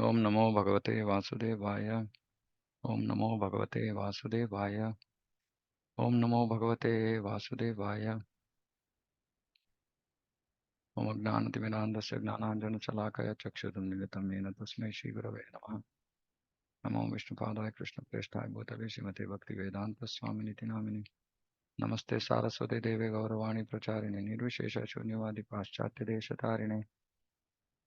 Om Namo Bhagavate Vasudevaya. Om Namo Bhagavate Vasudevaya. Om Namo Bhagavate Vasudevaya. Om Jnanatimirandasya Jnananjana Salakaya Chakshudamnigatam Yena Tasmai Shri Gurave Namaha. Namo Vishnupadaya Krishna Preshthaya Bhutale Srimate Bhakti Vedanta Swaminiti Namini. Namaste Saraswate Deve Gauravani Pracharine Nirvishesha Shunyavadi Paschatya Deshatarine.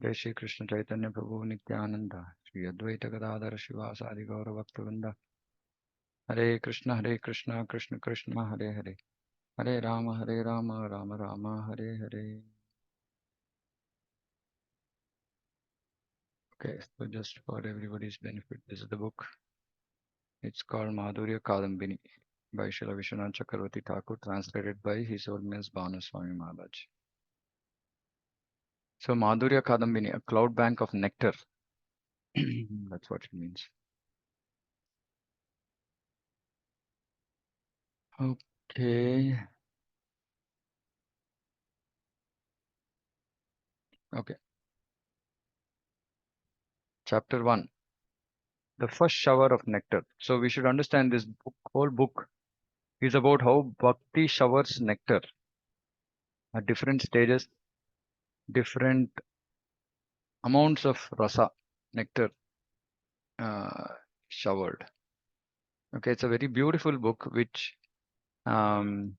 Jai Shri Krishna Chaitanya Prabhu Nityananda Shri Advaita Gadadhara Shivasadi Gauravakta Hare Krishna, Krishna Krishna, Hare Hare. Hare Rama, Rama Rama, Hare Hare. Okay, so just for everybody's benefit, this is the book. It's called Madhurya Kadambini by Srila Vishwanath Chakravarti Thakur, translated by His Holiness Bhanu Swami Maharaj. So Madhurya Kadambini, a cloud bank of nectar. That's what it means. Okay. Okay. Chapter 1. The first shower of nectar. So we should understand this book, whole book is about how Bhakti showers nectar at different stages, different amounts of rasa, nectar showered. Okay, it's a very beautiful book which kind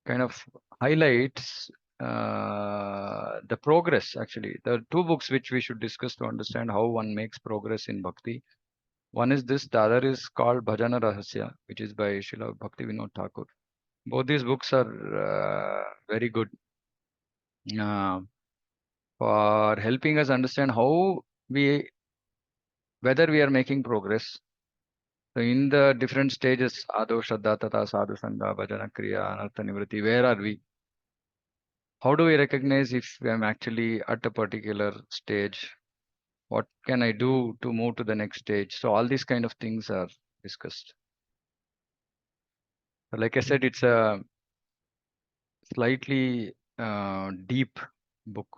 of highlights the progress. Actually, there are two books which we should discuss to understand how one makes progress in bhakti. One is this, the other is called Bhajana Rahasya, which is by Srila Bhakti Vinod Thakur. Both these books are very good for helping us understand how whether we are making progress. So in the different stages, Ado, Shraddha, Tata, Sadhu, Sangha, Bhajana, Kriya, Anartha, Nivritti, where are we? How do we recognize if I'm actually at a particular stage? What can I do to move to the next stage? So all these kind of things are discussed. So like I said, it's a slightly deep book.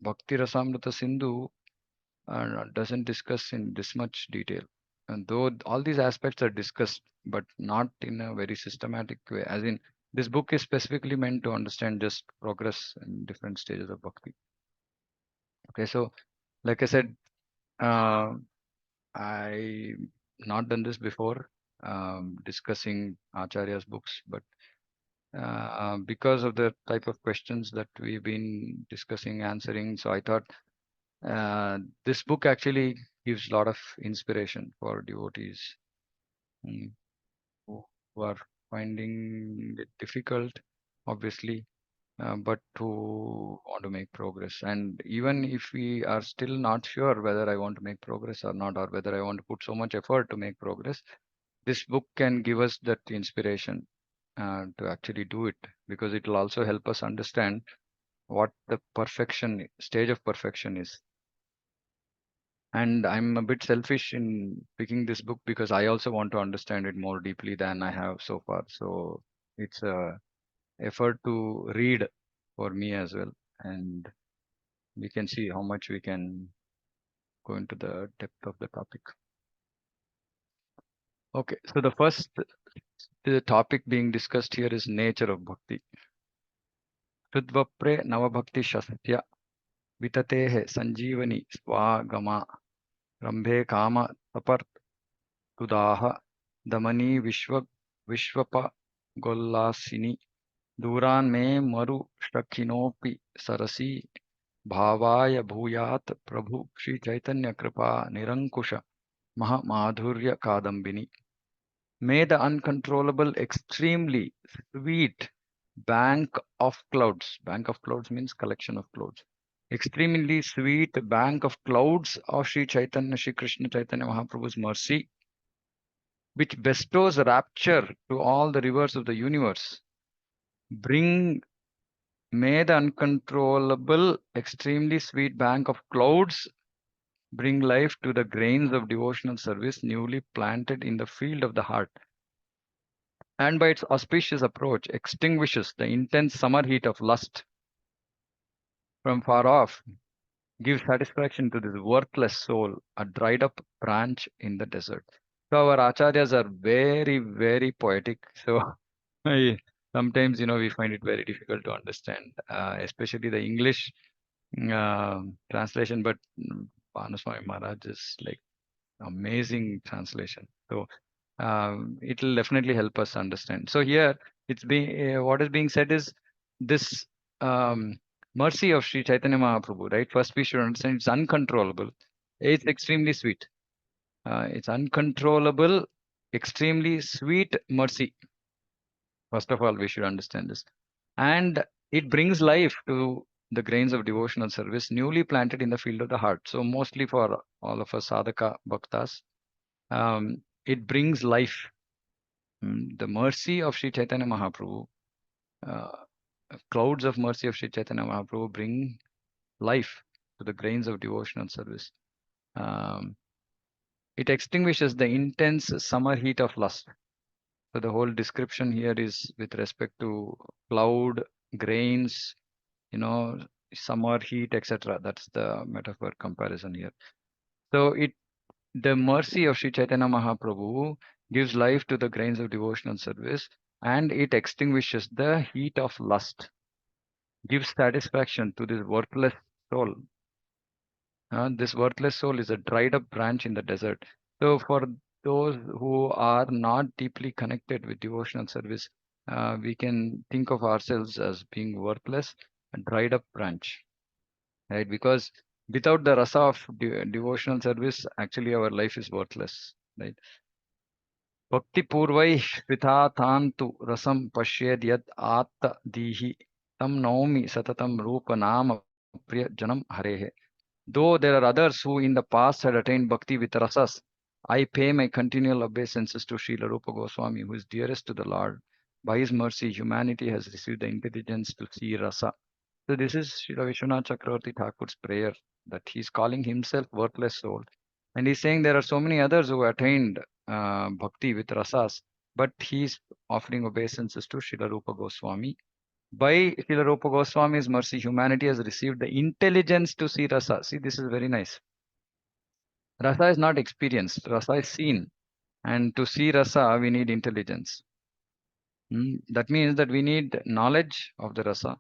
Bhakti Rasamrita Sindhu doesn't discuss in this much detail. And though all these aspects are discussed, but not in a very systematic way, as in this book is specifically meant to understand just progress in different stages of bhakti. Okay, so like I said, I not done this before, discussing Acharya's books, but because of the type of questions that we've been discussing, answering, so I thought this book actually gives a lot of inspiration for devotees who are finding it difficult, obviously, but who want to make progress. And even if we are still not sure whether I want to make progress or not, or whether I want to put so much effort to make progress, this book can give us that inspiration to actually do it, because it will also help us understand what the stage of perfection is. And I'm a bit selfish in picking this book because I also want to understand it more deeply than I have so far. So it's a effort to read for me as well. And we can see how much we can go into the depth of the topic. Okay, so the topic being discussed here is nature of bhakti. Sudvapre Navabhakti Shastya Vitatehe Sanjeevani Swagama Rambhe Kama Tapar Tudaha Damani Vishwapa Gollasini Duran Me Maru Shtakinopi Sarasi Bhavaya Bhuyat Prabhu Shri Chaitanya Kripa Nirankusha Maha Madhurya Kadambini. May the uncontrollable, extremely sweet bank of clouds means collection of clouds, extremely sweet bank of clouds of Sri Chaitanya, Sri Krishna Chaitanya Mahaprabhu's mercy, which bestows rapture to all the rivers of the universe. May the uncontrollable, extremely sweet bank of clouds bring life to the grains of devotional service newly planted in the field of the heart, and by its auspicious approach extinguishes the intense summer heat of lust from far off, give satisfaction to this worthless soul, a dried up branch in the desert. So our acharyas are very, very poetic. So I, sometimes, we find it very difficult to understand, especially the English translation. But Panaswami Maharaj is like amazing translation. So it will definitely help us understand. So here, what is being said is this mercy of Sri Chaitanya Mahaprabhu, right? First, we should understand it's uncontrollable. It's extremely sweet. It's uncontrollable, extremely sweet mercy. First of all, we should understand this. And it brings life to the grains of devotional service newly planted in the field of the heart. So mostly for all of us sadhaka bhaktas, it brings life. The mercy of Sri Chaitanya Mahaprabhu, uh, clouds of mercy of Sri Chaitanya Mahaprabhu bring life to the grains of devotional service. Um, it extinguishes the intense summer heat of lust. So the whole description here is with respect to cloud, grains, summer heat, etc. That's the metaphor comparison here. So the mercy of Sri Chaitanya Mahaprabhu gives life to the grains of devotional service, and it extinguishes the heat of lust, gives satisfaction to this worthless soul. This worthless soul is a dried up branch in the desert. So for those who are not deeply connected with devotional service, we can think of ourselves as being worthless, a dried up branch, right? Because without the rasa of devotional service, actually our life is worthless, right? Bhakti purvai vrithatantu rasam pashyed yad atta dihi tam naumi satatam rupa nama priya janam harehe. Though there are others who in the past had attained bhakti with rasas, I pay my continual obeisances to Srila Rupa Goswami, who is dearest to the Lord. By his mercy, humanity has received the intelligence to see rasa. So this is Srila Vishwanath Chakravarti Thakur's prayer, that he's calling himself worthless soul. And he's saying there are so many others who attained bhakti with rasas, but he's offering obeisances to Srila Rupa Goswami. By Srila Rupa Goswami's mercy, humanity has received the intelligence to see rasa. See, this is very nice. Rasa is not experienced, rasa is seen. And to see rasa, we need intelligence. That means that we need knowledge of the rasa.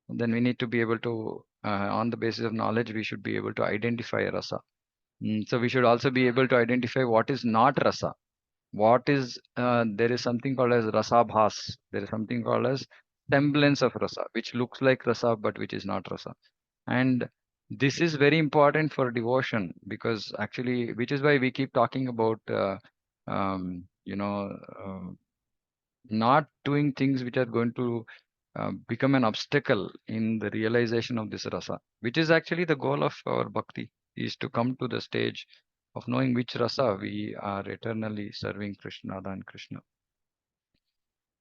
Then we need to be able to, on the basis of knowledge, we should be able to identify a rasa. So we should also be able to identify what is not rasa. There is something called as rasa bhas. There is something called as semblance of rasa, which looks like rasa, but which is not rasa. And this is very important for devotion, because actually, which is why we keep talking about, um, you know, uh, not doing things which are going to become an obstacle in the realization of this rasa, which is actually the goal of our bhakti, is to come to the stage of knowing which rasa we are eternally serving Krishna and Krishna.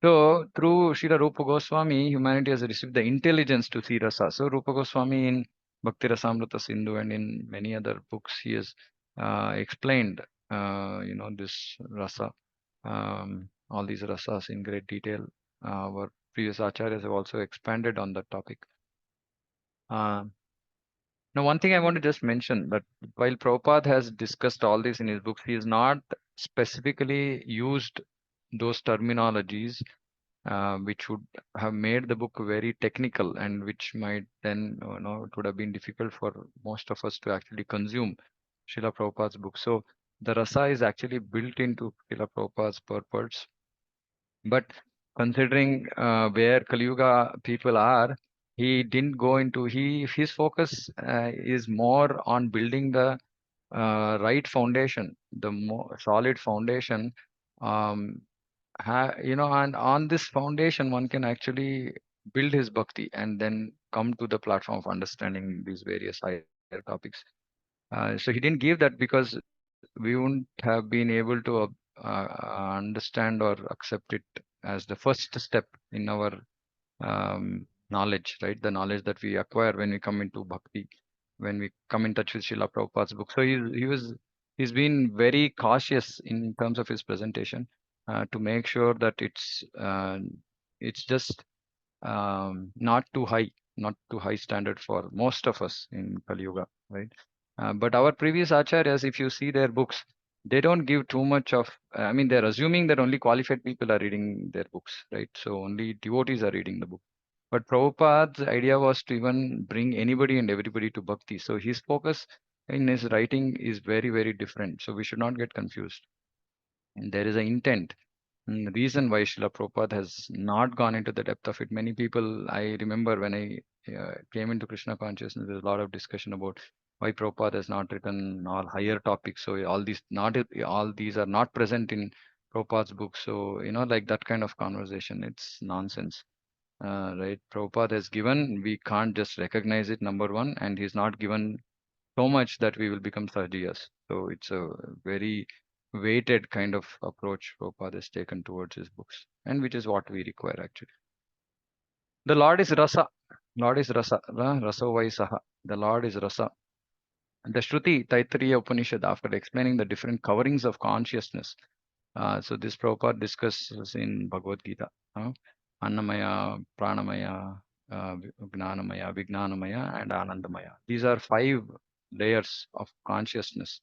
So through Srila Rupa Goswami, humanity has received the intelligence to see rasa. So Rupa Goswami in Bhakti Rasamrita Sindhu and in many other books, he has explained, this rasa, all these rasas in great detail. Our previous acharyas have also expanded on that topic. Uh, Now, one thing I want to just mention, that while Prabhupada has discussed all this in his books, he has not specifically used those terminologies which would have made the book very technical, and which might then, it would have been difficult for most of us to actually consume Srila Prabhupada's book. So the rasa is actually built into Srila Prabhupada's purports. But considering where Kali Yuga people are, he didn't go into, his focus is more on building the right foundation, the more solid foundation. Um, and on this foundation, one can actually build his bhakti and then come to the platform of understanding these various higher topics. So he didn't give that because we wouldn't have been able to understand or accept it as the first step in our knowledge, right? The knowledge that we acquire when we come into bhakti, when we come in touch with Srila Prabhupada's book. So he's been very cautious in terms of his presentation to make sure that it's just not too high. not too high standard for most of us in Kali Yuga, right? But our previous acharyas, if you see their books, they don't give too much of, I mean, they're assuming that only qualified people are reading their books, right? So only devotees are reading the book. But Prabhupada's idea was to even bring anybody and everybody to bhakti. So his focus in his writing is very, very different. So we should not get confused. And there is an intent. Reason why Srila Prabhupada has not gone into the depth of it. Many people, I remember when I came into Krishna consciousness, there's a lot of discussion about why Prabhupada has not written all higher topics. So all these are not present in Prabhupada's book. So, like that kind of conversation, it's nonsense. Right? Prabhupada has given, we can't just recognize it, number one, and he's not given so much that we will become Sahajias. So it's a very weighted kind of approach Prabhupada has taken towards his books, and which is what we require actually. The Lord is Rasa. Lord is Rasa. Raso Vaisaha. The Lord is Rasa. The Shruti Taittiriya Upanishad, after explaining the different coverings of consciousness, so this Prabhupada discusses in Bhagavad Gita. Annamaya, Pranamaya, Gnanamaya, Vignanamaya, and Anandamaya. These are 5 layers of consciousness.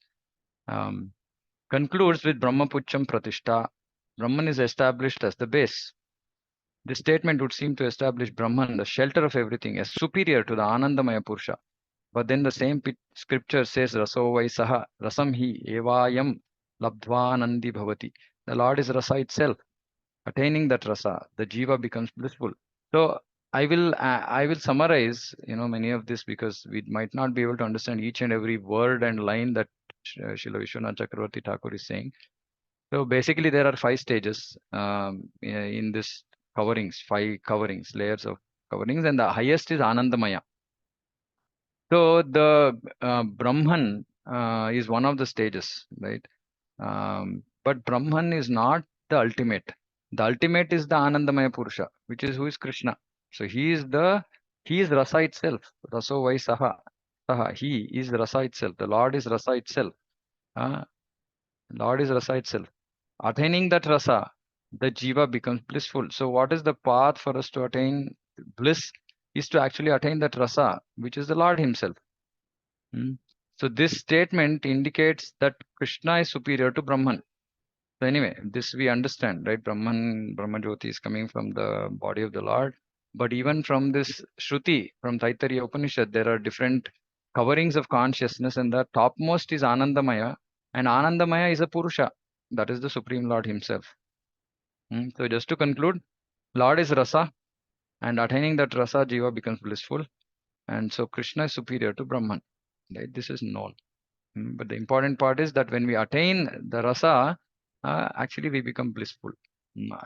Concludes with Brahmapucham Pratishta. Brahman is established as the base. This statement would seem to establish Brahman, the shelter of everything, as superior to the Anandamaya Purusha. But then the same scripture says, Raso Vaisaha, Rasam hi evayam labdvanandi bhavati. The Lord is Rasa itself. Attaining that Rasa, the Jiva becomes blissful. So I will summarize, many of this, because we might not be able to understand each and every word and line that Srila Vishwanath Chakravarti Thakur is saying. So basically, there are 5 stages in this coverings, 5 coverings, layers of coverings, and the highest is Anandamaya. So the Brahman is one of the stages, right? But Brahman is not the ultimate. The ultimate is the Anandamaya Purusha, which is who is Krishna. So he is Rasa itself. Raso Vai Saha. Saha. He is Rasa itself. The Lord is Rasa itself. Uh, Lord is Rasa itself. Attaining that Rasa, the Jiva becomes blissful. So what is the path for us to attain bliss? Is to actually attain that Rasa, which is the Lord himself. So this statement indicates that Krishna is superior to Brahman. So anyway, this we understand, right? Brahmajyoti is coming from the body of the Lord. But even from this Shruti, from Taittiriya Upanishad, there are different coverings of consciousness, and the topmost is Anandamaya, and Anandamaya is a Purusha. That is the Supreme Lord himself. So just to conclude, Lord is Rasa, and attaining that Rasa, Jiva becomes blissful. And so Krishna is superior to Brahman. Right? This is known. But the important part is that when we attain the rasa, actually we become blissful.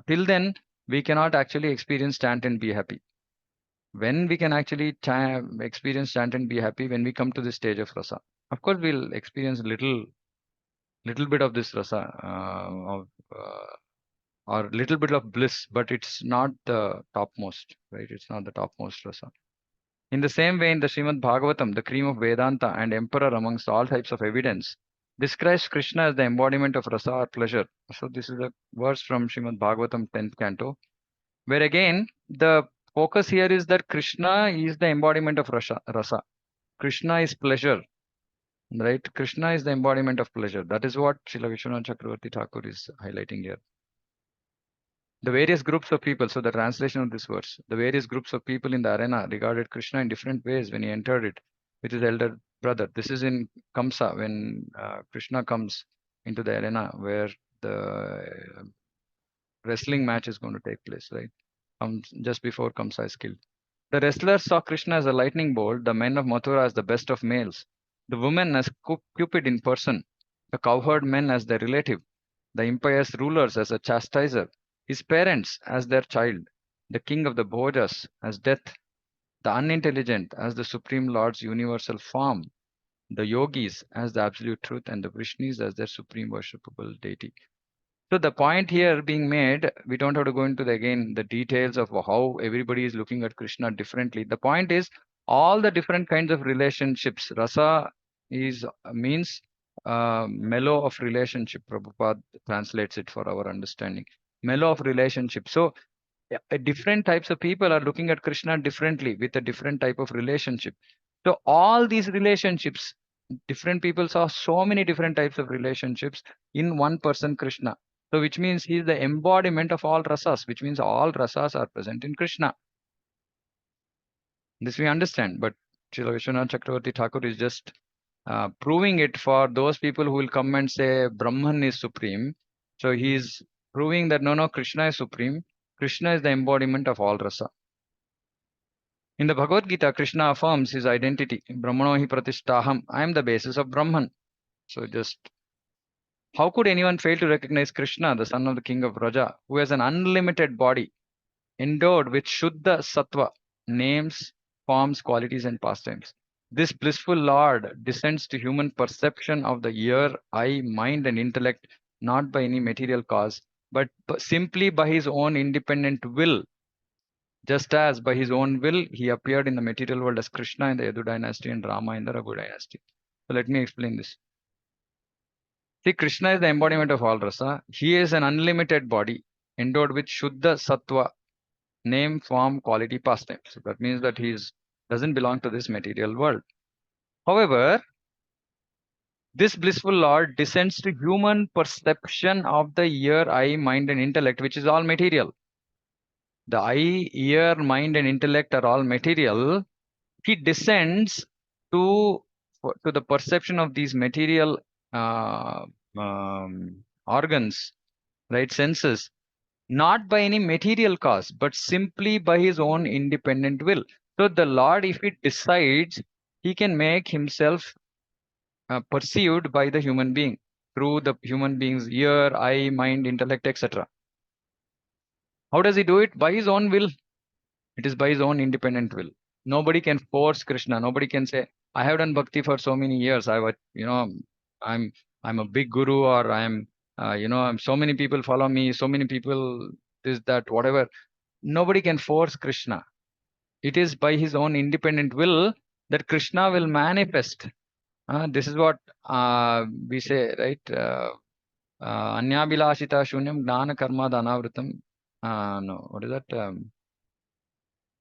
Till then, we cannot actually experience chant and be happy. When we can actually experience chant and be happy, when we come to this stage of rasa. Of course, we'll experience little bit of this rasa, or little bit of bliss, but it's not the topmost, right? It's not the topmost rasa. In the same vein, the Srimad Bhagavatam, the cream of Vedanta and emperor amongst all types of evidence, describes Krishna as the embodiment of rasa or pleasure. So this is a verse from Srimad Bhagavatam 10th canto, where again the focus here is that Krishna is the embodiment of rasa. Krishna is pleasure, right? Krishna is the embodiment of pleasure. That is what Srila Vishwanath Chakravarti Thakur is highlighting here. The various groups of people, so the translation of this verse, the various groups of people in the arena regarded Krishna in different ways when he entered it with his elder brother. This is in Kamsa, when Krishna comes into the arena where the wrestling match is going to take place, right? Just before Kamsa is killed. The wrestlers saw Krishna as a lightning bolt, the men of Mathura as the best of males, the women as Cupid in person, the cowherd men as their relative, the impious rulers as a chastiser, his parents as their child, the king of the Bhojas as death, the unintelligent as the Supreme Lord's universal form, the yogis as the absolute truth, and the Vrishnis as their supreme worshipable deity. So the point here being made, we don't have to go into the details of how everybody is looking at Krishna differently. The point is all the different kinds of relationships. Rasa means mellow of relationship. Prabhupada translates it for our understanding. Mellow of relationship. So different types of people are looking at Krishna differently with a different type of relationship. So all these relationships, different people saw so many different types of relationships in one person, Krishna. So which means he is the embodiment of all rasas, which means all rasas are present in Krishna. This we understand, but Srila Vishwanath Chakravarti Thakur is just proving it for those people who will come and say Brahman is supreme. So he is proving that no, Krishna is supreme. Krishna is the embodiment of all rasa. In the Bhagavad Gita, Krishna affirms his identity. Brahmano hi pratishtaham. I am the basis of Brahman. So just how could anyone fail to recognize Krishna, the son of the king of Raja, who has an unlimited body, endowed with Shuddha Sattva, names, forms, qualities, and pastimes? This blissful Lord descends to human perception of the ear, eye, mind, and intellect, not by any material cause, but simply by his own independent will. Just as by his own will, he appeared in the material world as Krishna in the Yadu dynasty and Rama in the Raghu dynasty. So let me explain this. See, Krishna is the embodiment of all rasa. He is an unlimited body endowed with Shuddha Sattva, name, form, quality, pastime. So that means that he doesn't belong to this material world. However, this blissful Lord descends to human perception of the ear, eye, mind, and intellect, which is all material. The eye, ear, mind, and intellect are all material. He descends to the perception of these material uh, organs, right, senses, not by any material cause, but simply by his own independent will. So the Lord, if he decides, he can make himself perceived by the human being through the human being's ear, eye, mind, intellect, etc. How does he do it? By his own will. It is by his own independent will. Nobody can force Krishna. Nobody can say, I have done bhakti for so many years. I'm I'm a big guru, or I'm so many people follow me, so many people this, that, whatever. Nobody can force Krishna. It is by his own independent will that Krishna will manifest. This is what we say, right? Anyabilashita shunyam gnana karma dhanavritam. No, what is that?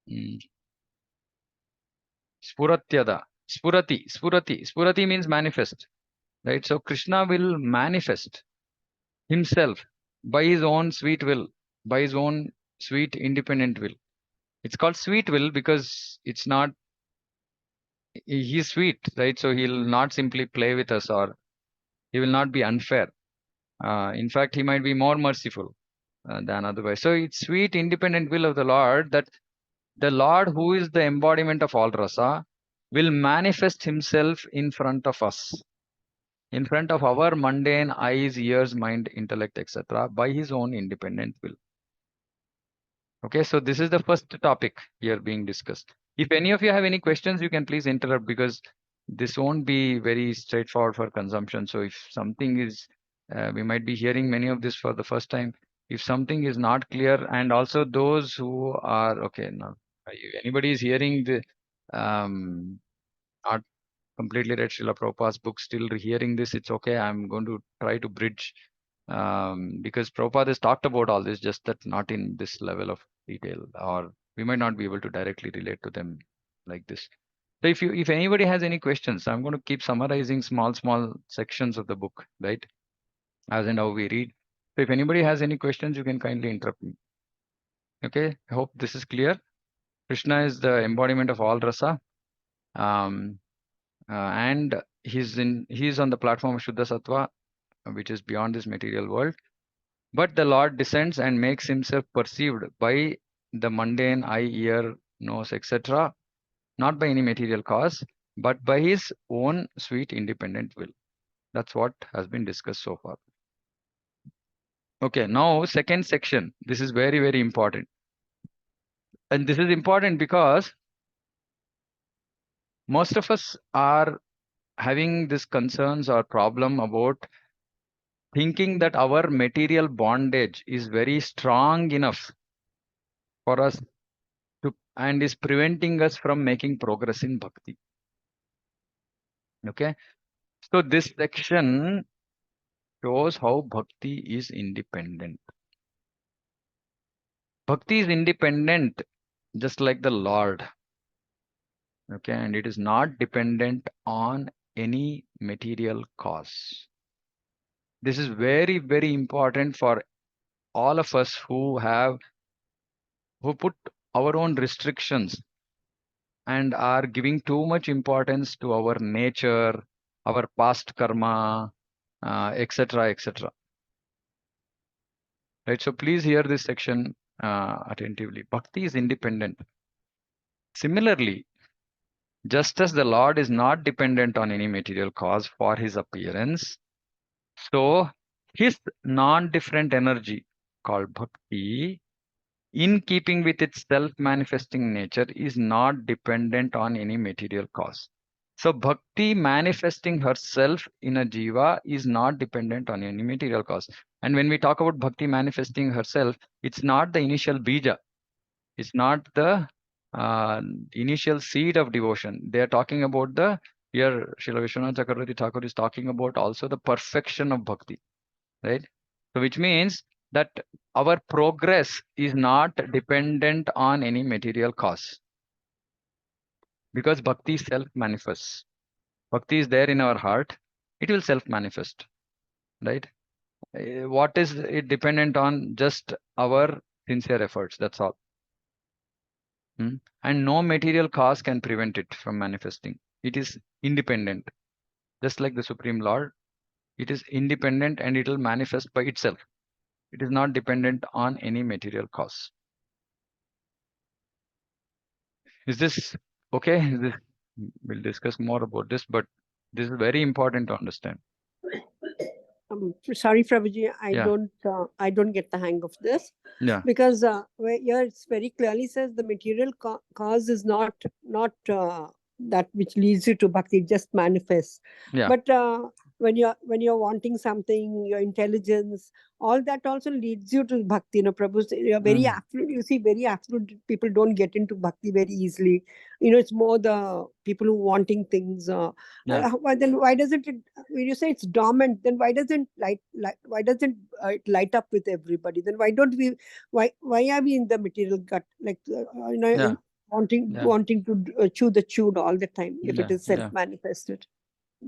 Mm, Spuratyada. Spurati means manifest. Right? So Krishna will manifest himself by his own sweet will, by his own sweet independent will. It's called sweet will because it's not, he's sweet, right? So he'll not simply play with us, or he will not be unfair. In fact, he might be more merciful than otherwise. So it's sweet independent will of the Lord that the Lord, who is the embodiment of all rasa, will manifest himself in front of us, in front of our mundane eyes, ears, mind, intellect, etc., by his own independent will. Okay, so this is the first topic here being discussed. If any of you have any questions, you can please interrupt, because this won't be very straightforward for consumption. So if something is, we might be hearing many of this for the first time. If something is not clear, and also those who are, okay, now, if anybody is hearing the, not completely read Srila Prabhupada's book, still hearing this, it's okay. I'm going to try to bridge, because Prabhupada has talked about all this, just that not in this level of detail, or we might not be able to directly relate to them like this. So if anybody has any questions, I'm going to keep summarizing small sections of the book, right, as and how we read. So if anybody has any questions, you can kindly interrupt me. Okay, I hope this is clear. Krishna is the embodiment of all rasa. Um, and he's on the platform of Shuddha Sattva, which is beyond this material world. But the Lord descends and makes himself perceived by the mundane eye, ear, nose, etc., not by any material cause, but by his own sweet independent will. That's what has been discussed so far. Okay, now second section. This is very, very important. And this is important because most of us are having this concerns or problem about thinking that our material bondage is very strong enough for us to, and is preventing us from making progress in bhakti. Okay, so this section shows how bhakti is independent. Bhakti is independent, just like the Lord. Okay, and it is not dependent on any material cause. This is very, very important for all of us who put our own restrictions and are giving too much importance to our nature, our past karma, etc., etc. Right. So please hear this section attentively. Bhakti is independent. Similarly, just as the Lord is not dependent on any material cause for his appearance, so his non-different energy called bhakti, in keeping with its self-manifesting nature, is not dependent on any material cause. So bhakti manifesting herself in a jiva is not dependent on any material cause. And when we talk about bhakti manifesting herself, it's not the initial bija. It's not the uh, initial seed of devotion. They are talking about the, here Srila Vishwanath Chakravarti Thakur is talking about also the perfection of bhakti, right? So which means that our progress is not dependent on any material cause, because bhakti self manifests. Bhakti is there in our heart, it will self manifest, right? What is it dependent on? Just our sincere efforts, that's all. And no material cause can prevent it from manifesting. It is independent, just like the Supreme Lord. It is independent and it will manifest by itself. It is not dependent on any material cause. Is this okay? We'll discuss more about this, but this is very important to understand. Sorry, Prabhuji, Yeah. I don't get the hang of this. Yeah. Because here it's very clearly says the material cause is not that which leads you to bhakti, it just manifests. Yeah. But when you're wanting something, your intelligence, all that also leads you to bhakti. You know, Prabhu, you're very affluent. You see, very affluent people don't get into bhakti very easily. You know, it's more the people who wanting things. Yeah. Then why doesn't it? When you say it's dormant, then why doesn't why doesn't it light up with everybody? Then why don't we? Why are we in the material gut, like Yeah. wanting to chew the chewed all the time if it Yeah. is self manifested?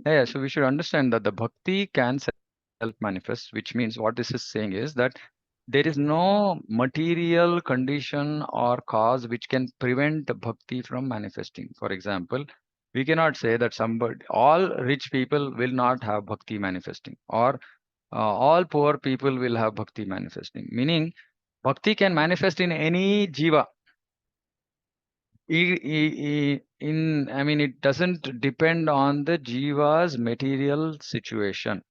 Yeah. So we should understand that the bhakti can self manifest, which means what this is saying is that there is no material condition or cause which can prevent bhakti from manifesting. For example, we cannot say that all rich people will not have bhakti manifesting, or all poor people will have bhakti manifesting. Meaning, bhakti can manifest in any jiva. I mean, it doesn't depend on the jiva's material situation.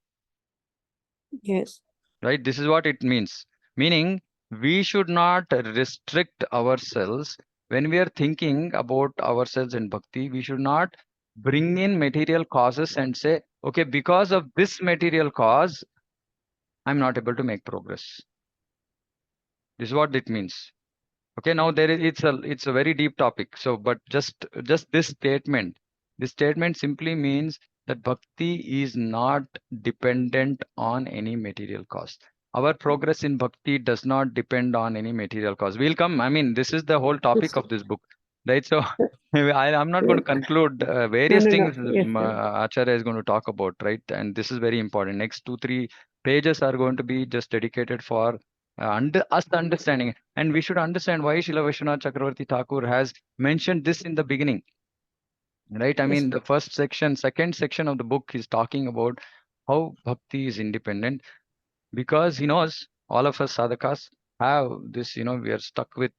Yes. Right? This is what it means. Meaning, we should not restrict ourselves when we are thinking about ourselves in bhakti. We should not bring in material causes and say, okay, because of this material cause, I'm not able to make progress. This is what it means. Okay, now it's a very deep topic. So, but just this statement simply means that bhakti is not dependent on any material cause. Our progress in bhakti does not depend on any material cause. We'll come. I mean, this is the whole topic Yes. of this book, right? So, I'm not going to conclude No, various no, no. things Yes, Acharya is going to talk about, right? And this is very important. Next 2-3 pages are going to be just dedicated for us understanding. And we should understand why Srila Vishwanath Chakravarti Thakur has mentioned this in the beginning, right? I yes. mean, the second section of the book is talking about how bhakti is independent, because he knows all of us sadhakas have this, we are stuck with,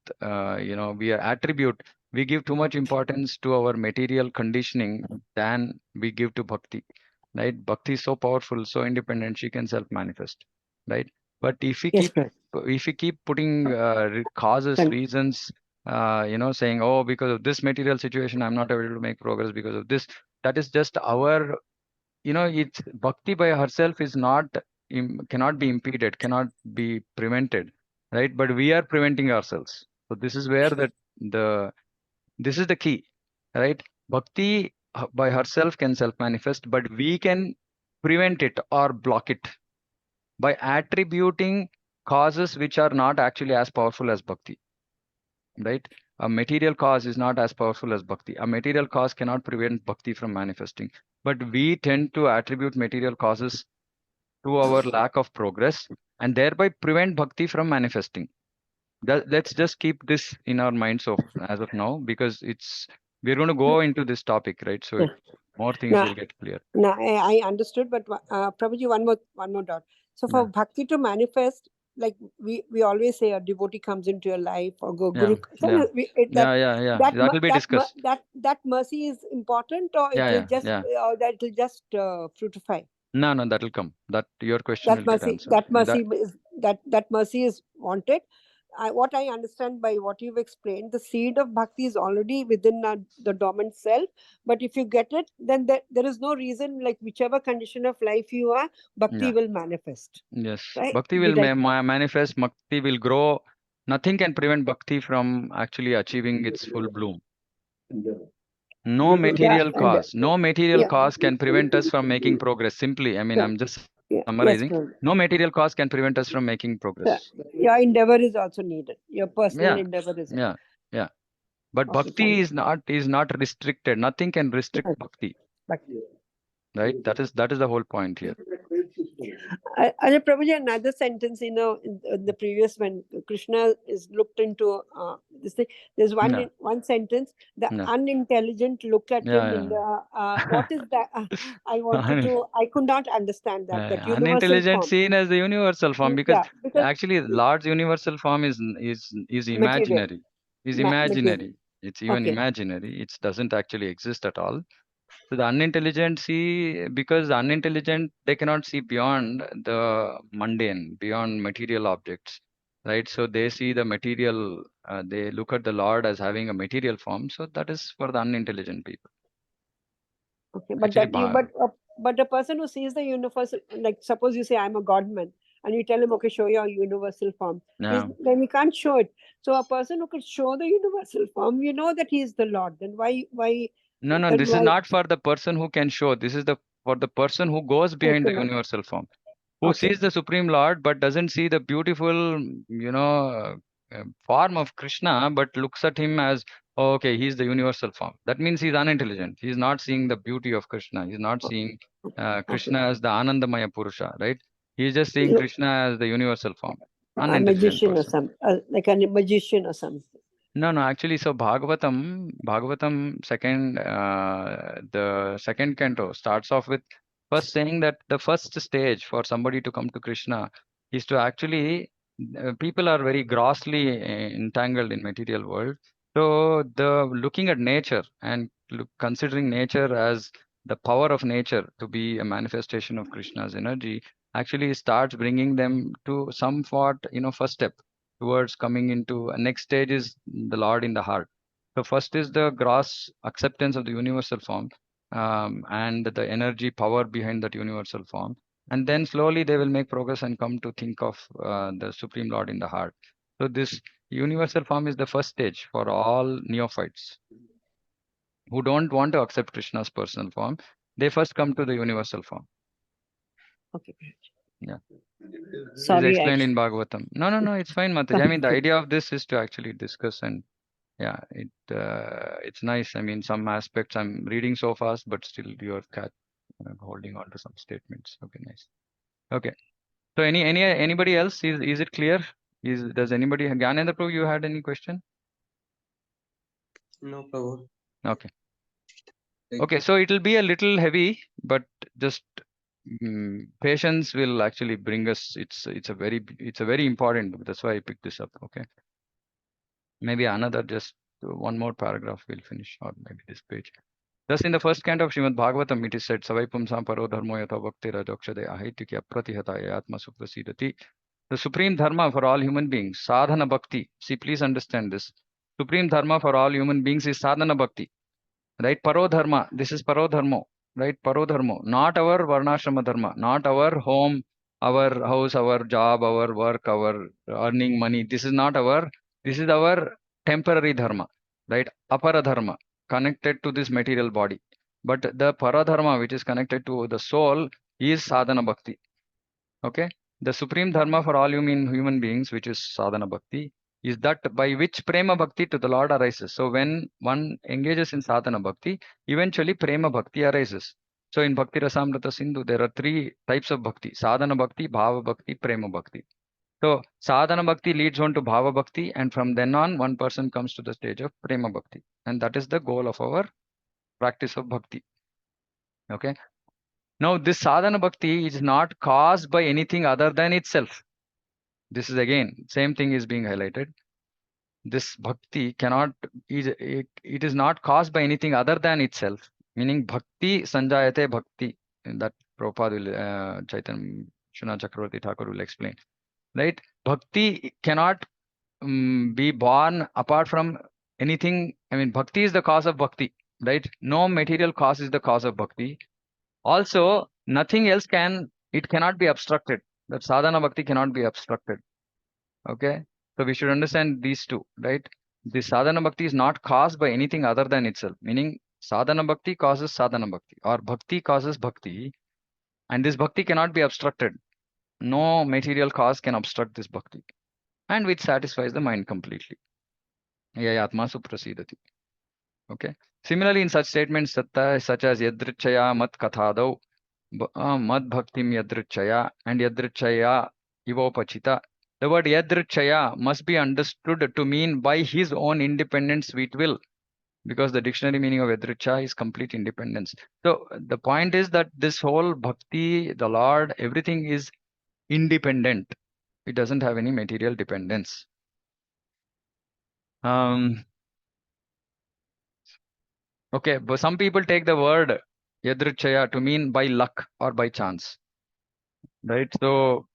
we give too much importance to our material conditioning than we give to bhakti, right? Bhakti is so powerful, so independent, she can self manifest, right? But Yes, right. if we keep putting causes, Thank reasons, saying, oh, because of this material situation I'm not able to make progress, because of this, that is just our, it's bhakti by herself is not cannot be impeded, cannot be prevented, right? But we are preventing ourselves. So this is where the this is the key, right? Bhakti by herself can self manifest, but we can prevent it or block it by attributing causes which are not actually as powerful as bhakti, right? A material cause is not as powerful as bhakti. A material cause cannot prevent bhakti from manifesting. But we tend to attribute material causes to our lack of progress and thereby prevent bhakti from manifesting. Let's just keep this in our minds as of now, because we're going to go into this topic, right? So more things Now, will get clear. now I understood, but Prabhuji, one more doubt. So for Yeah, bhakti to manifest, like we always say, a devotee comes into your life, or yeah, guru. yeah, That yeah. That will be discussed. mercy is important, or it Yeah, will yeah, just yeah. that will just fructify. No, no, that will come. That your question will get answered. That mercy is wanted. What I understand by what you've explained, the seed of bhakti is already within the dormant self. But if you get it, then there is no reason, like whichever condition of life you are, bhakti Yeah, will manifest. yes. Right? Bhakti will Did I? manifest. Bhakti will grow. Nothing can prevent bhakti from actually achieving its full bloom. No Yeah, material and cause. No material yeah, cause can prevent us from making progress. Simply, I mean, yeah, I'm just yeah. Yes, summarizing. Prabhu. No material cause can prevent us from making Yeah. progress. Your endeavor is also needed. Your personal Yeah, endeavor is yeah, yeah. But okay. Fine. bhakti is not restricted. Nothing can restrict bhakti, Bhakti. right? That is the whole point here. Prabhuji, another sentence, in the previous, when Krishna is looked into this thing, there's Yeah, one sentence, the yeah, unintelligent look at him in yeah, the, what is that? yeah. I could not understand that universal Unintelligent form. seen as the universal form, because Yeah, because actually Lord's universal form is material, imaginary. Is imaginary. material. It's even Okay. imaginary. It doesn't actually exist at all. So the unintelligent see, because the unintelligent, they cannot see beyond the mundane, beyond material objects, right? So they see the material. They look at the Lord as having a material form. So that is for the unintelligent people. Okay, Actually, but a person who sees the universal, like suppose you say I'm a godman, and you tell him, okay, show your universal form. yeah. Then he can't show it. So a person who could show the universal form, you know that he is the Lord. Then why No, no, then this is why not for the person who can show. This is the for the person who goes who behind the cannot? universal form, who Okay, sees the Supreme Lord but doesn't see the beautiful, form of Krishna, but looks at him as, oh, okay, he's the universal form. That means he's unintelligent. He's not seeing the beauty of Krishna. He's not seeing okay. Krishna as the Anandamaya Purusha, right? He's just seeing You- Krishna as the universal form. A Unintelligent magician or person. some, like a magician or something. No, no, actually, so Bhagavatam the second canto starts off with first saying that the first stage for somebody to come to Krishna is to actually, people are very grossly entangled in material world. So the looking at nature and considering nature as the power of nature to be a manifestation of Krishna's energy actually starts bringing them to somewhat, first step towards coming into next stage is the Lord in the heart. So first is the gross acceptance of the universal form, and the energy power behind that universal form, and then slowly they will make progress and come to think of the Supreme Lord in the heart. So this universal form is the first stage for all neophytes who don't want to accept Krishna's personal form. They first come to the universal form. Okay, Yeah. It is sorry, explained in Bhagavatam. No, no, no, it's fine, Mataji. I mean, the idea of this is to actually discuss, and yeah, it's nice. I mean, some aspects I'm reading so fast, but still you're holding on to some statements. Okay, nice. Okay. So anybody else? Is it clear? Does anybody Gyanendra Prabhu, you had any question? No, Prabhu. Okay. Okay, so it'll be a little heavy, but just patience will actually bring us. It's a very important book. That's why I picked this up. Okay. Maybe another just one more paragraph we'll finish, or maybe this page. Thus, in the first canto of Srimad Bhagavatam, it is said, Savaipumsam paro dharmo yatha bhakti rajokshade ahitiki apratihata atma suprasidati. The supreme dharma for all human beings, sadhana bhakti. See, please understand this. Supreme dharma for all human beings is sadhana bhakti. Right? Paro dharma. This is paro dharmo. Right? Paro dharmo. Not our varnashrama dharma. Not our home, our house, our job, our work, our earning money. This is not our. This is our temporary dharma. Right? Apara dharma. Connected to this material body. But the paradharma, which is connected to the soul, is sadhana bhakti. Okay? The supreme dharma for all human beings, which is sadhana bhakti, is that by which prema bhakti to the Lord arises. So when one engages in sadhana bhakti, eventually prema bhakti arises. So in Bhakti Rasamrita Sindhu, there are three types of bhakti: sadhana bhakti, bhava bhakti, prema bhakti. So sadhana bhakti leads on to bhava bhakti, and from then on, one person comes to the stage of prema bhakti, and that is the goal of our practice of bhakti. Okay. Now this sadhana bhakti is not caused by anything other than itself. This is again same thing is being highlighted. This bhakti cannot it is not caused by anything other than itself. Meaning bhakti sanjayate bhakti. And that Prabhupada will Chaitanya Shuna Chakravarti Thakur will explain. Right? Bhakti cannot be born apart from anything. I mean, bhakti is the cause of bhakti, right? No material cause is the cause of bhakti. Also, nothing else it cannot be obstructed. That sadhana bhakti cannot be obstructed. Okay, so we should understand these two, right? The sadhana bhakti is not caused by anything other than itself, meaning sadhana bhakti causes sadhana bhakti, or bhakti causes bhakti, and this bhakti cannot be obstructed. No material cause can obstruct this bhakti, and which satisfies the mind completely. Yayatma suprasidati. Okay. Similarly, in such statements such as yadrichaya mat kathadau, mad bhaktim yadrichaya and yadrichaya ivopachita. The word yadrichaya must be understood to mean by his own independent sweet will, because the dictionary meaning of yadricha is complete independence. So the point is that this whole bhakti, the Lord, everything is independent. It doesn't have any material dependence. Okay, but some people take the word yadrichaya to mean by luck or by chance, right? So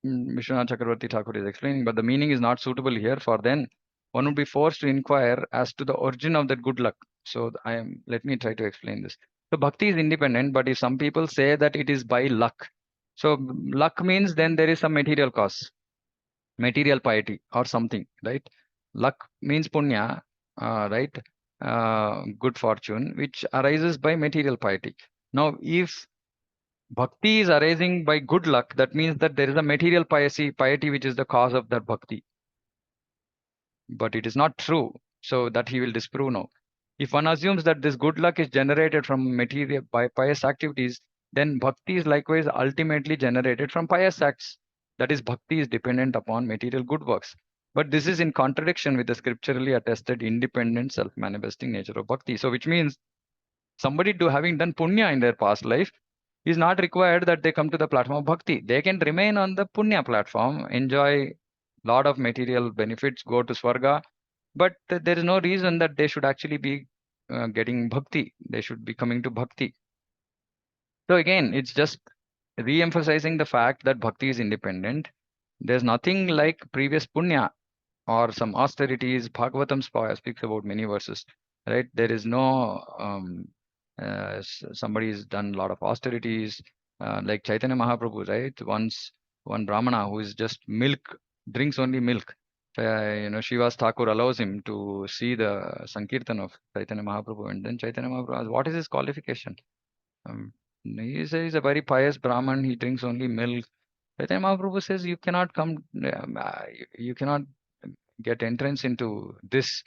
Vishwanath Chakravarti Thakur is explaining, but the meaning is not suitable here. For then, one would be forced to inquire as to the origin of that good luck. So let me try to explain this. So bhakti is independent, but if some people say that it is by luck, so luck means then there is some material cause, material piety or something, right? Luck means punya, right? Good fortune, which arises by material piety. Now, if bhakti is arising by good luck, that means that there is a material piety which is the cause of that bhakti. But it is not true. So that he will disprove now. If one assumes that this good luck is generated from material by pious activities, then bhakti is likewise ultimately generated from pious acts. That is, bhakti is dependent upon material good works. But this is in contradiction with the scripturally attested independent self-manifesting nature of bhakti. So which means somebody having done punya in their past life is not required that they come to the platform of bhakti. They can remain on the punya platform, enjoy lot of material benefits, go to swarga, but there is no reason that they should actually be getting bhakti. They should be coming to bhakti. So again, it's just re-emphasizing the fact that bhakti is independent. There's nothing like previous punya or some austerities. Bhagavatam speaks about many verses, right? There is no somebody has done a lot of austerities, like Chaitanya Mahaprabhu, right? Once one Brahmana who is just drinks only milk. Shivas Thakur allows him to see the Sankirtan of Chaitanya Mahaprabhu, and then Chaitanya Mahaprabhu asks, what is his qualification? Um, he says he's a very pious Brahman, he drinks only milk. Chaitanya Mahaprabhu says you cannot come, you cannot get entrance into this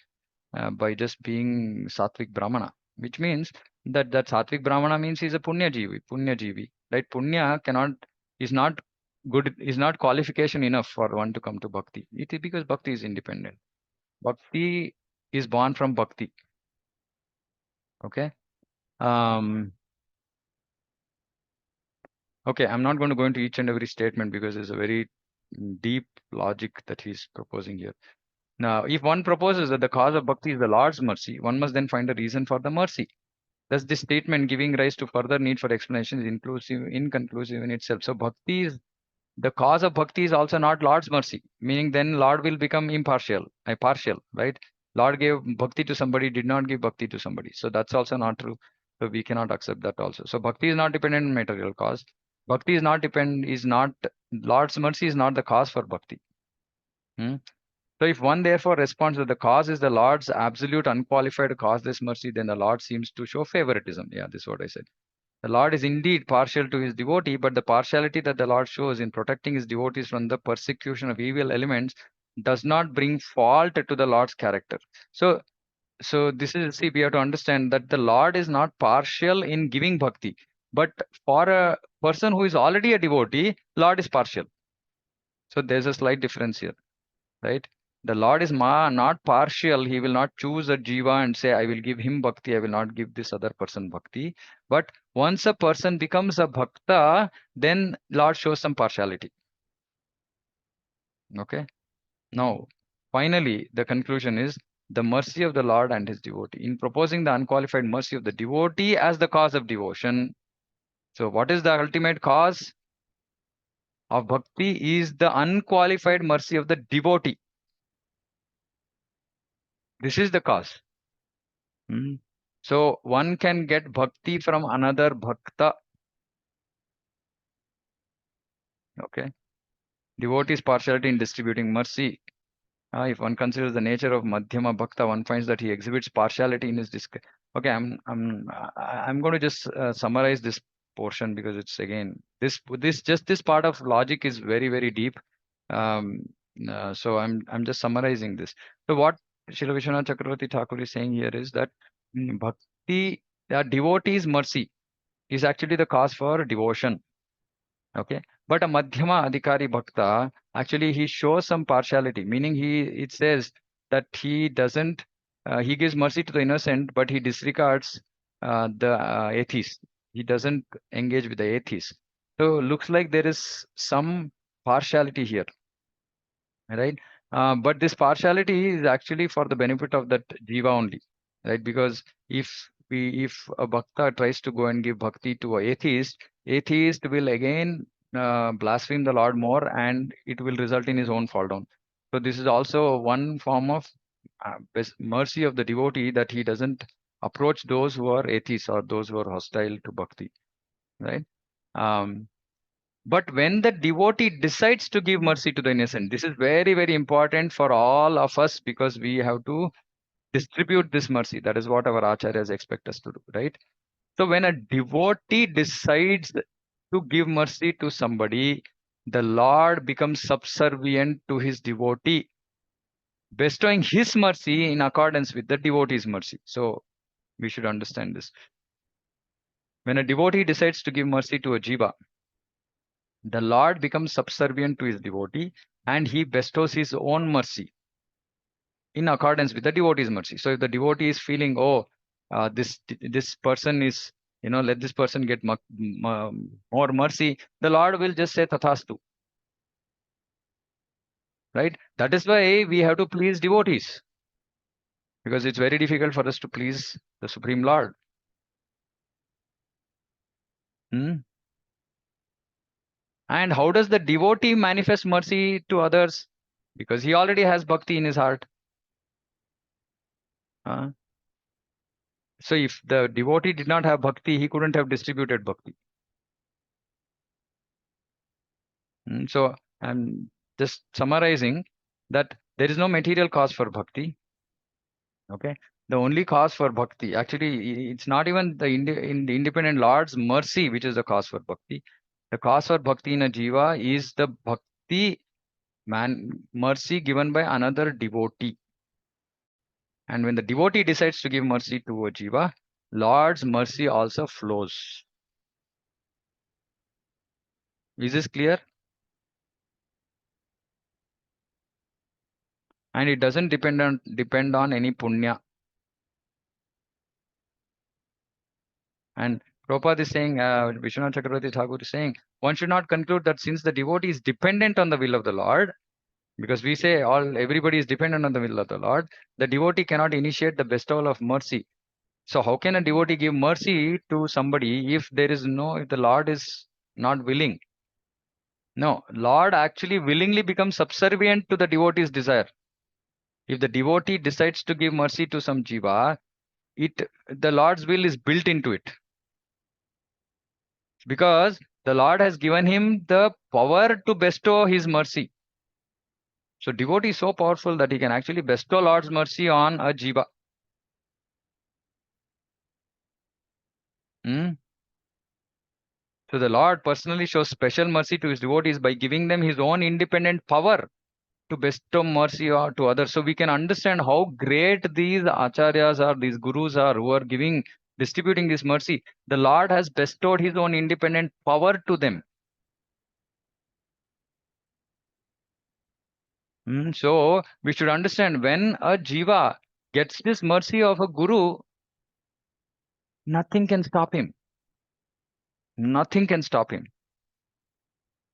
by just being Satvik Brahmana, which means that Satvik Brahmana means he's a Punya Jivi, right? Punya is not good, is not qualification enough for one to come to Bhakti. It is because Bhakti is independent. Bhakti is born from Bhakti. Okay. Okay, I'm not going to go into each and every statement because there's a very deep logic that he's proposing here. Now, if one proposes that the cause of bhakti is the Lord's mercy, one must then find a reason for the mercy. Thus, this statement giving rise to further need for explanation is inconclusive in itself. So, the cause of bhakti is also not Lord's mercy, meaning then Lord will become partial, right? Lord gave bhakti to somebody, did not give bhakti to somebody. So that's also not true. So we cannot accept that also. So bhakti is not dependent on material cause. Bhakti is not Lord's mercy is not the cause for bhakti. So if one therefore responds that the cause is the Lord's absolute unqualified causeless mercy, then the Lord seems to show favoritism. Yeah, this is what I said. The Lord is indeed partial to his devotee, but the partiality that the Lord shows in protecting his devotees from the persecution of evil elements does not bring fault to the Lord's character. So this is, see, we have to understand that the Lord is not partial in giving bhakti, but for a person who is already a devotee, Lord is partial. So there's a slight difference here, right? The Lord is not partial. He will not choose a jiva and say, I will give him bhakti, I will not give this other person bhakti. But once a person becomes a bhakta, then Lord shows some partiality. Okay. Now, finally, the conclusion is the mercy of the Lord and his devotee. In proposing the unqualified mercy of the devotee as the cause of devotion. So what is the ultimate cause of bhakti? Is the unqualified mercy of the devotee. This is the cause. So one can get bhakti from another bhakta. Okay. Devotee's partiality in distributing mercy. If one considers the nature of Madhyama Bhakta, one finds that he exhibits partiality in his Okay, I'm going to just summarize this portion, because it's, again, this part of logic is very, very deep. So I'm just summarizing this. So what Srila Vishwanath Chakravarti Thakur is saying here is that bhakti, devotee's mercy is actually the cause for devotion. Okay, but a Madhyama Adhikari Bhakta, actually he shows some partiality, meaning it says that he doesn't, he gives mercy to the innocent, but he disregards the atheist. He doesn't engage with the atheist. So looks like there is some partiality here, right? But this partiality is actually for the benefit of that jiva only, right? Because if a bhakta tries to go and give bhakti to a atheist will again blaspheme the Lord more, and it will result in his own fall down. So this is also one form of mercy of the devotee, that he doesn't approach those who are atheists or those who are hostile to bhakti, right? But when the devotee decides to give mercy to the innocent, this is very, very important for all of us, because we have to distribute this mercy. That is what our acharyas expect us to do, right? So when a devotee decides to give mercy to somebody, the Lord becomes subservient to his devotee, bestowing his mercy in accordance with the devotee's mercy. So we should understand this. When a devotee decides to give mercy to a jiva, the Lord becomes subservient to his devotee, and he bestows his own mercy in accordance with the devotee's mercy. So if the devotee is feeling, oh, this person is, let this person get more mercy, the Lord will just say tathastu. Right? That is why we have to please devotees, because it's very difficult for us to please the Supreme Lord. And how does the devotee manifest mercy to others? Because he already has bhakti in his heart. So if the devotee did not have bhakti, he couldn't have distributed bhakti. So I'm just summarizing that there is no material cause for bhakti. Okay. The only cause for bhakti, actually, it's not even the independent Lord's mercy which is the cause for bhakti. The cause for bhakti in a jiva is the bhakti mercy given by another devotee. And when the devotee decides to give mercy to a jiva, Lord's mercy also flows. Is this clear? And it doesn't depend on any punya. And Prabhupada is saying, Vishwanath Chakravarti Thakur is saying, one should not conclude that since the devotee is dependent on the will of the Lord, because we say everybody is dependent on the will of the Lord, the devotee cannot initiate the bestowal of mercy. So how can a devotee give mercy to somebody if the Lord is not willing? No, Lord actually willingly becomes subservient to the devotee's desire. If the devotee decides to give mercy to some jiva, the Lord's will is built into it, because the Lord has given him the power to bestow his mercy. So devotee is so powerful that he can actually bestow Lord's mercy on a jiva. So the Lord personally shows special mercy to his devotees by giving them his own independent power to bestow mercy to others. So we can understand how great these acharyas are, these gurus are, who are distributing this mercy. The Lord has bestowed his own independent power to them. So we should understand, when a jiva gets this mercy of a guru, nothing can stop him. Nothing can stop him.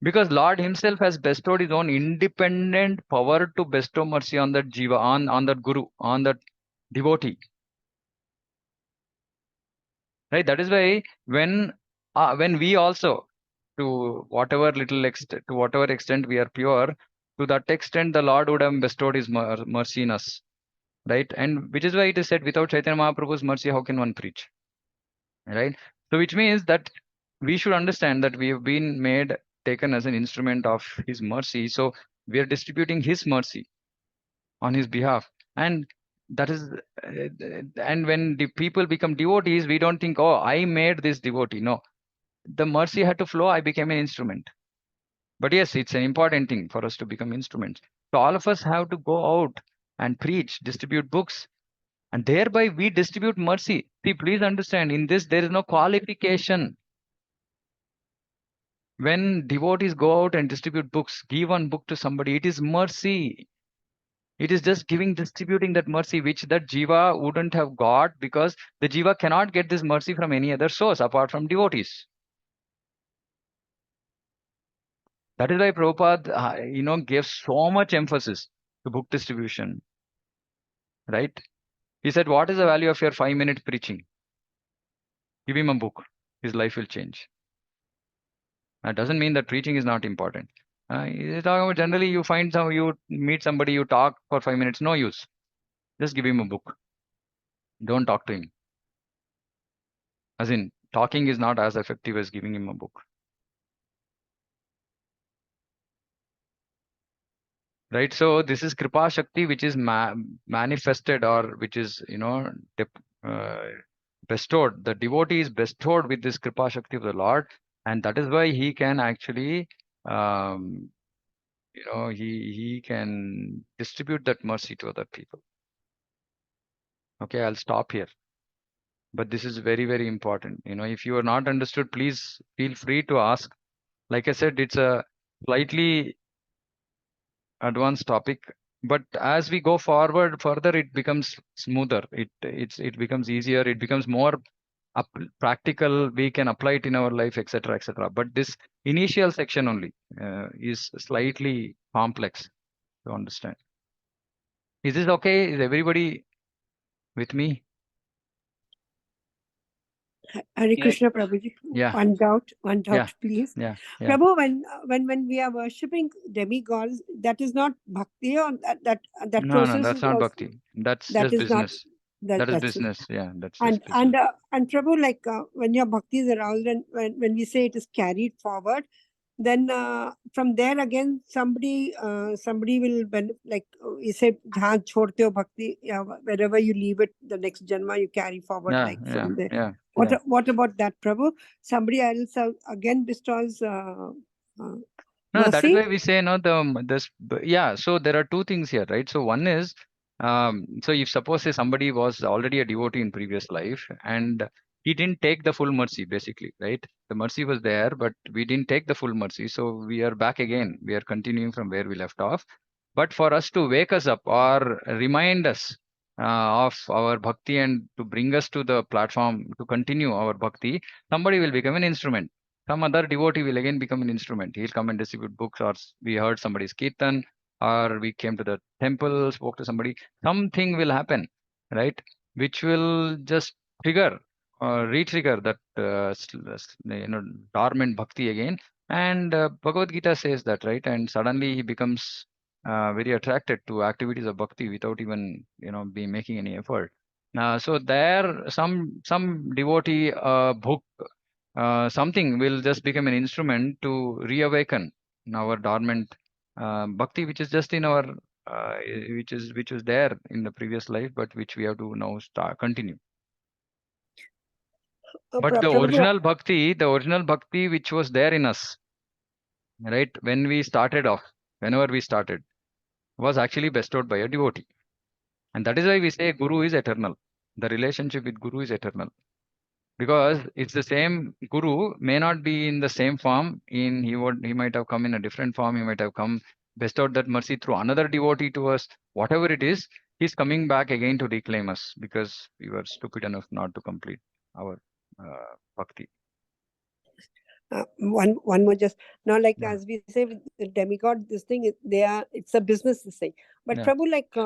Because Lord himself has bestowed his own independent power to bestow mercy on that jiva, on that guru, on that devotee. Right? That is why when we also, to whatever extent we are pure, to that extent the Lord would have bestowed his mercy in us. Right? And which is why it is said, without Chaitanya Mahaprabhu's mercy, how can one preach? Right? So which means that we should understand that we have been taken as an instrument of his mercy. So we are distributing his mercy on his behalf. And that is, and when the people become devotees, we don't think, oh, I made this devotee. No, the mercy had to flow. I became an instrument. But yes, it's an important thing for us to become instruments. So all of us have to go out and preach, distribute books, and thereby we distribute mercy. See, please understand, in this there is no qualification. When devotees go out and distribute books, give one book to somebody, it is mercy. It is just distributing that mercy which that jiva wouldn't have got, because the jiva cannot get this mercy from any other source apart from devotees. That is why Prabhupada, gave so much emphasis to book distribution, right? He said, what is the value of your 5-minute preaching? Give him a book. His life will change. That doesn't mean that preaching is not important. He's talking about generally you meet somebody, you talk for 5 minutes, no use. Just give him a book. Don't talk to him. As in, talking is not as effective as giving him a book. Right? So this is Kripa Shakti, which is manifested, or which is, uh, bestowed. The devotee is bestowed with this Kripa Shakti of the Lord. And that is why he can actually, he can distribute that mercy to other people. Okay, I'll stop here. But this is very, very important. If you are not understood, please feel free to ask. Like I said, it's a slightly advanced topic, but as we go forward further, it becomes smoother. It becomes easier. It becomes more practical. We can apply it in our life, etc., etc. But this initial section only is slightly complex to understand. Is this okay? Is everybody with me? Hare Yeah. Krishna, Prabhuji. Yeah. One doubt, please. Yeah. Prabhu, when we are worshipping demigods, that is not bhakti, or that No, process that's is not also, bhakti. That's that just is not business. that That is that's business. Yeah, that's and just business. and Prabhu, like when your bhakti is aroused, and when we say it is carried forward, then from there again somebody will you say "Jahan chhodte ho bhakti," yeah, wherever you leave it, the next janma you carry forward, Yeah, like yeah, from there. yeah. What about that, Prabhu? Somebody else again bestows No, that is mercy? why we say no. Yeah. So there are two things here, right? So one is, so if suppose say somebody was already a devotee in previous life and he didn't take the full mercy, basically, right? The mercy was there, but we didn't take the full mercy, so we are back again. We are continuing from where we left off. But for us to wake us up or remind us of our bhakti and to bring us to the platform to continue our bhakti, somebody will become an instrument. Some other devotee will again become an instrument. He'll come and distribute books, or we heard somebody's kirtan, or we came to the temple, spoke to somebody. Something will happen, right? Which will just trigger or re-trigger that dormant bhakti again. And Bhagavad Gita says that, right? And suddenly he becomes very attracted to activities of bhakti without even be making any effort. So there, some devotee book something will just become an instrument to reawaken our dormant bhakti, which is just in our which was there in the previous life, but which we have to now start continue. But the Prabhu, the original bhakti which was there in us, right, when we started off, whenever we started, was actually bestowed by a devotee. And that is why we say Guru is eternal. The relationship with Guru is eternal. Because it's the same Guru may not be in the same form. He might have come in a different form. He might have come bestowed that mercy through another devotee to us. Whatever it is, he's coming back again to reclaim us because we were stupid enough not to complete our bhakti. one more just now, like Yeah, as we say with the demigod, this thing they are, it's a business, this thing. But yeah, Prabhu, like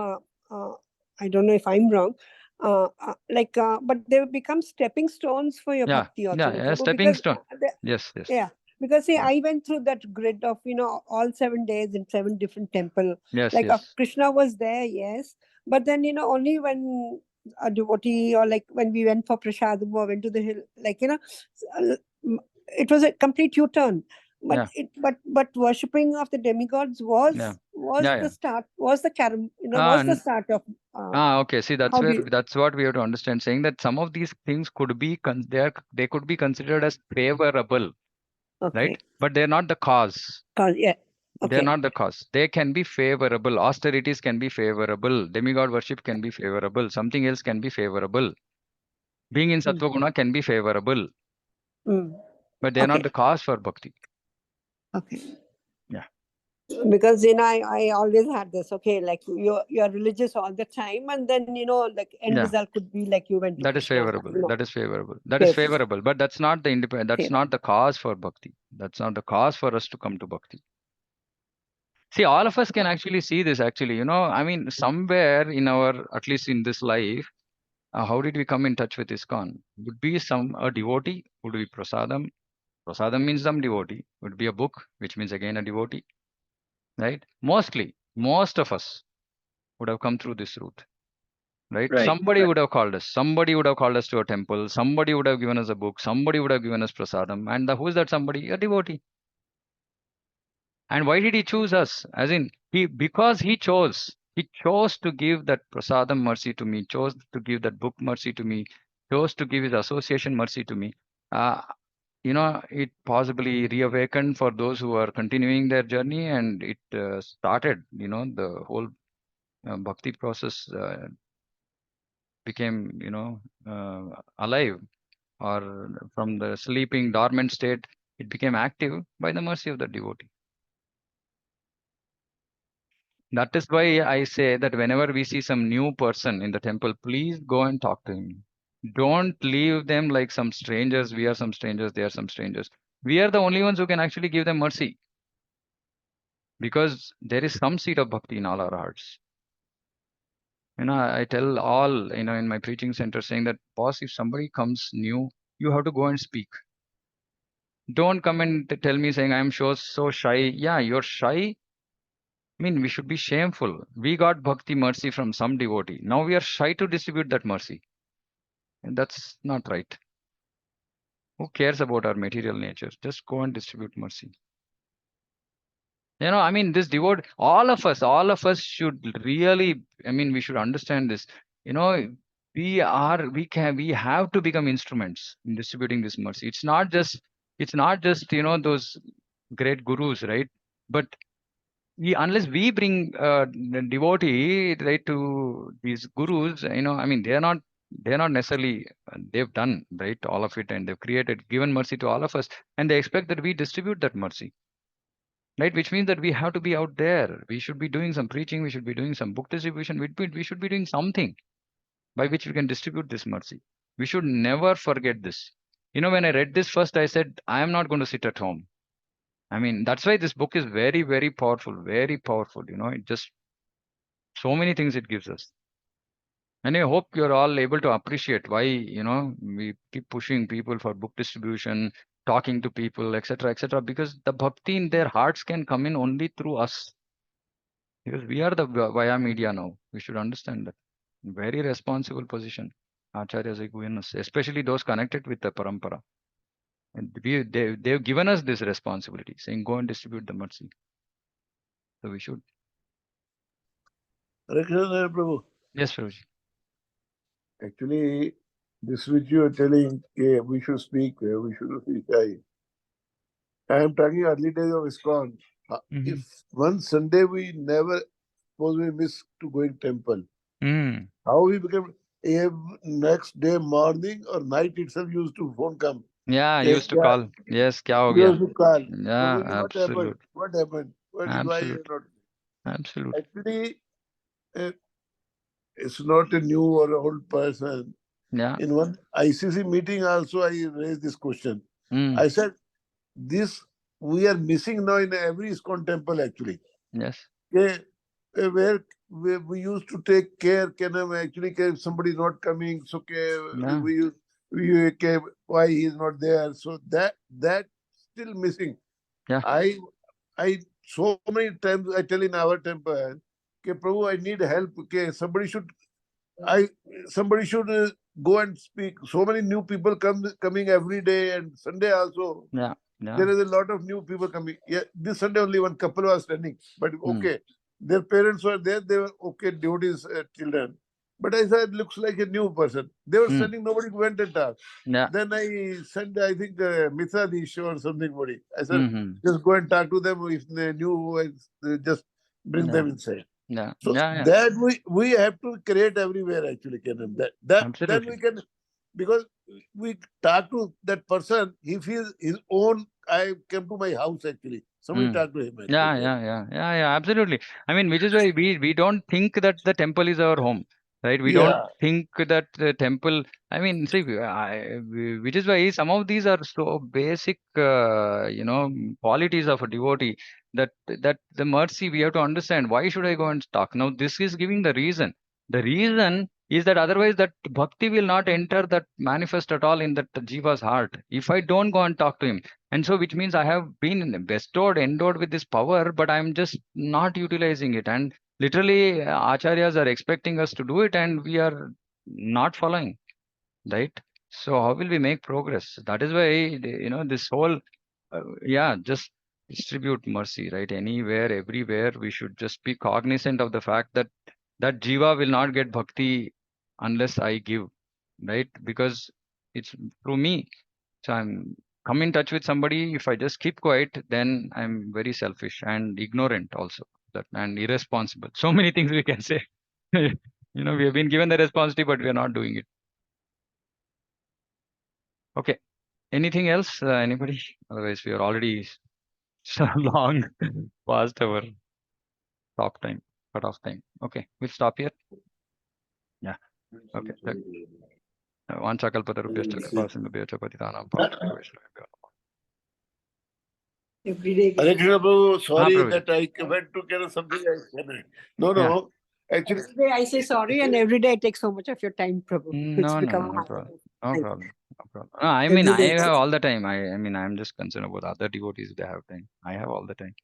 I don't know if I'm wrong, but they become stepping stones for your yeah, bhakti also, yeah. no, A Prabhu? stepping Because stone. Yes, yes. yeah, because see, Yeah. I went through that grid of all 7 days in 7 different temple. Yes, Like yes. Krishna was there, yes, but then only when a devotee, or like when we went for prasadam or went to the hill, like it was a complete U-turn. But Yeah, worshipping of the demigods yeah, was yeah, the yeah. start, was the Ah, was the start of okay. See, how do you, that's what we have to understand. Saying that some of these things could be they could be considered as favorable, right? okay, But they're not the cause. yeah, They're okay. not the cause. They can be favorable. Austerities can be favorable. Demigod worship can be favorable. Something else can be favorable. Being in Mm, Sattva Guna can be favorable, mm, but they're not okay, the cause for bhakti. okay. Yeah, Because I always had this, okay, like you're religious all the time, and then like end yeah. result could be like you went to That is Krishna, favorable. That is favorable. That is fair, favorable. But that's not the independent. That's fair. not the cause for bhakti. That's not the cause for us to come to bhakti. See, all of us can actually see this. Actually, I mean, somewhere in our, at least in this life, how did we come in touch with ISKCON? Would be some a devotee. Would be prasadam. Prasadam means some devotee. Would be a book, which means again a devotee, right? Mostly, most of us would have come through this route. Right? Right. Somebody would have called us. Somebody would have called us to a temple. Somebody would have given us a book. Somebody would have given us prasadam. And who is that somebody? A devotee. And why did he choose us? As in, because he chose to give that prasadam mercy to me, chose to give that book mercy to me, chose to give his association mercy to me. Uh, it possibly reawakened for those who are continuing their journey, and it started, the whole bhakti process became, alive, or from the sleeping dormant state, it became active by the mercy of the devotee. That is why I say that whenever we see some new person in the temple, please go and talk to him. Don't leave them like some strangers. We are some strangers, they are some strangers. We are the only ones who can actually give them mercy, because there is some seed of bhakti in all our hearts. I tell all, in my preaching center, saying that, boss, if somebody comes new, you have to go and speak. Don't come and tell me saying I'm so shy. Yeah, you're shy. I mean, we should be shameful. We got bhakti mercy from some devotee. Now we are shy to distribute that mercy. And that's not right. Who cares about our material nature? Just go and distribute mercy. I mean, this devote, all of us should really, I mean, we should understand this. You know, we have to become instruments in distributing this mercy. It's not just, those great gurus, right? But unless we bring the devotee, right, to these gurus, I mean, they're not necessarily, they've done, right, all of it, and they've given mercy to all of us, and they expect that we distribute that mercy, right? Which means that we have to be out there. We should be doing some preaching. We should be doing some book distribution. We should be doing something by which we can distribute this mercy. We should never forget this. When I read this first, I said, I am not going to sit at home. I mean, that's why this book is very, very powerful, very powerful. It just so many things it gives us. And I hope you're all able to appreciate why, we keep pushing people for book distribution, talking to people, etc., because the bhakti in their hearts can come in only through us. Because we are the via media now. We should understand that. Very responsible position. Acharyas are given us, especially those connected with the parampara. And they've given us this responsibility, saying, go and distribute the mercy. So we should. Hare Krishna, Prabhu. Yes, Prabhuji. Actually, this which you are telling, we should speak, we should not be shy. I am talking early days of ISKCON. If one Sunday we never, suppose we miss to going temple, how we became next day morning or night itself used to phone come. Yeah, Okay, used to call. Yes, kya ho used gaya? to call. Yeah, Prabhuji, what happened? absolute. What happened? What is why you Absolute. not? Absolute. Actually, uh, it's not a new or old person. Yeah. In one ICC meeting also, I raised this question. Mm. I said, this we are missing now in every ISKCON temple actually. Yes. Okay, where we used to take care, actually, somebody is not coming, so Yeah. we why he is not there. So that still missing. Yeah. I so many times I tell in our temple, okay, Prabhu, I need help. Okay, somebody should go and speak. So many new people coming every day, and Sunday also. Yeah. Yeah. There is a lot of new people coming. Yeah, this Sunday only one couple was standing, but okay, their parents were there. They were okay, devotees, children. But I said, looks like a new person. They were standing. Nobody went and talked. Yeah. Then I sent, I think, Mithra Disho or something. I said, Mm-hmm. just go and talk to them. If they knew, just bring Yeah. them inside. Yeah. So Yeah. that we have to create everywhere actually, Kenan. That then Absolutely. we can, because we talk to that person, he feels his own. I came to my house actually. Somebody talk to him actually. Yeah, absolutely. I mean, which is why we don't think that the temple is our home, right? We don't Yeah. think that the temple. I mean, see, which is why some of these are so basic, qualities of a devotee. That the mercy we have to understand. Why should I go and talk? Now, this is giving the reason. The reason is that otherwise that bhakti will not enter that manifest at all in that jiva's heart. If I don't go and talk to him. And so, which means I have been endowed with this power, but I'm just not utilizing it. And literally, acharyas are expecting us to do it, and we are not following, right? So, how will we make progress? That is why, this whole, just distribute mercy, right? Anywhere, everywhere, we should just be cognizant of the fact that that jiva will not get bhakti unless I give, right? Because it's through me. So I'm come in touch with somebody. If I just keep quiet, then I'm very selfish and ignorant also. That and irresponsible. So many things we can say. We have been given the responsibility, but we are not doing it. Okay. Anything else? Anybody? Otherwise, we are already so long past our top time, cut-off time. Okay, we'll stop here. Yeah. Okay. Vanchakalpatarubhyascha kripasindhubhyascha patitanam pavanebhyo Vaishnavebhyo. Every day. Hare Krishna Prabhu, sorry Prabhuji. that I went to get something I said. No. Actually, Every day I say sorry, and every day I take so much of your time, Prabhu. It's No become a problem. habit. No Thank problem. No problem. No, I mean, Every I day. have all the time. I mean, I'm just concerned about other devotees. They have time. I have all the time.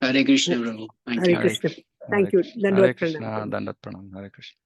Hare Krishna, Prabhu. Thank Hare you. Krishna. Hare Thank you. Krishna. Dandavad Hare pranam, Krishna. Prabhu. Dandat pranam. Hare Krishna.